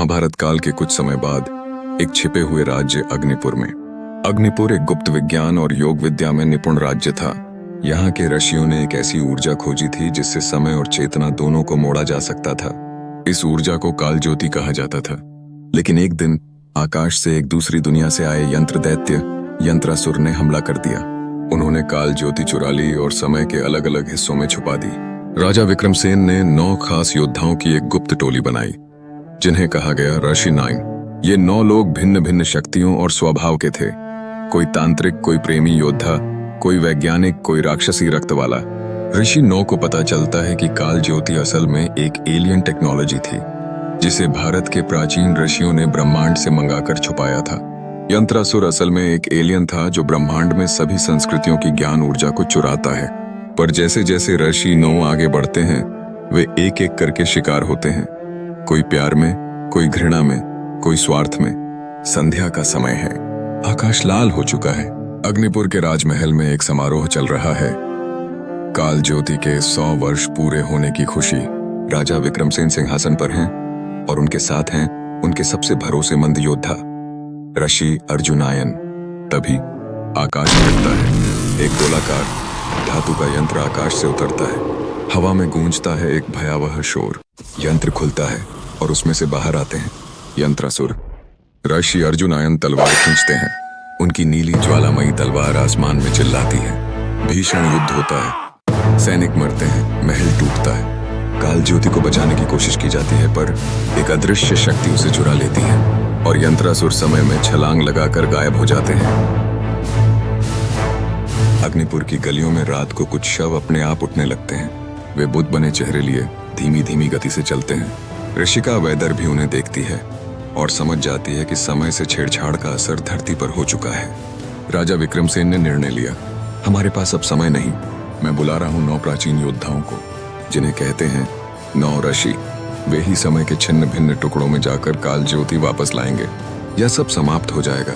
महाभारत काल के कुछ समय बाद एक छिपे हुए राज्य अग्निपुर में। अग्निपुर एक गुप्त विज्ञान और योग विद्या में निपुण राज्य था। यहाँ के ऋषियों ने एक ऐसी ऊर्जा खोजी थी जिससे समय और चेतना दोनों को मोड़ा जा सकता था। इस ऊर्जा को काल ज्योति कहा जाता था। लेकिन एक दिन आकाश से एक दूसरी दुनिया से आए यंत्र दैत्य यंत्रासुर ने हमला कर दिया। उन्होंने काल ज्योति चुरा ली और समय के अलग अलग हिस्सों में छुपा दी। राजा विक्रमसेन ने 9 खास योद्धाओं की एक गुप्त टोली बनाई जिन्हें कहा गया ऋषि 9। ये 9 लोग भिन्न भिन्न शक्तियों और स्वभाव के थे। कोई तांत्रिक, कोई प्रेमी योद्धा, कोई वैज्ञानिक, कोई राक्षसी रक्त वाला। ऋषि 9 को पता चलता है कि काल ज्योति असल में एक एलियन टेक्नोलॉजी थी जिसे भारत के प्राचीन ऋषियों ने ब्रह्मांड से मंगाकर छुपाया था। यंत्रासुर असल में एक एलियन था जो ब्रह्मांड में सभी संस्कृतियों की ज्ञान ऊर्जा को चुराता है। पर जैसे जैसे ऋषि 9 आगे बढ़ते हैं वे एक एक करके शिकार होते हैं। कोई प्यार में, कोई घृणा में, कोई स्वार्थ में। संध्या का समय है, आकाश लाल हो चुका है। अग्निपुर के राजमहल में एक समारोह चल रहा है। काल ज्योति के 100 वर्ष पूरे होने की खुशी। राजा विक्रमसेन सिंहासन पर हैं और उनके साथ हैं उनके सबसे भरोसेमंद योद्धा ऋषि अर्जुनायन। तभी आकाश फटता है। एक गोलाकार धातु का यंत्र आकाश से उतरता है। हवा में गूंजता है एक भयावह शोर। यंत्र खुलता है और उसमें से बाहर आते हैं यंत्रासुर। ऋषि अर्जुनायन तलवार खींचते हैं। उनकी नीली ज्वालामयी तलवार आसमान में चिल्लाती है। भीषण युद्ध होता है। सैनिक मरते हैं, महल टूटता है। काल ज्योति को बचाने की कोशिश की जाती है पर एक अदृश्य शक्ति उसे चुरा लेती है और यंत्रासुर समय में छलांग लगाकर गायब हो जाते हैं। अग्निपुर की गलियों में रात को कुछ शव अपने आप उठने लगते हैं। वे बुद्ध बने चेहरे लिए धीमी धीमी गति से चलते हैं। ऋषिका वेदर भी उन्हें देखती है और समझ जाती है कि समय से छेड़छाड़ का असर धरती पर हो चुका है। राजा विक्रमसेन ने निर्णय लिया, हमारे पास अब समय नहीं। मैं बुला रहा हूँ 9 प्राचीन योद्धाओं को जिन्हें कहते हैं 9 ऋषि। वे ही समय के छिन्न भिन्न टुकड़ों में जाकर काल ज्योति वापस लाएंगे। यह सब समाप्त हो जाएगा।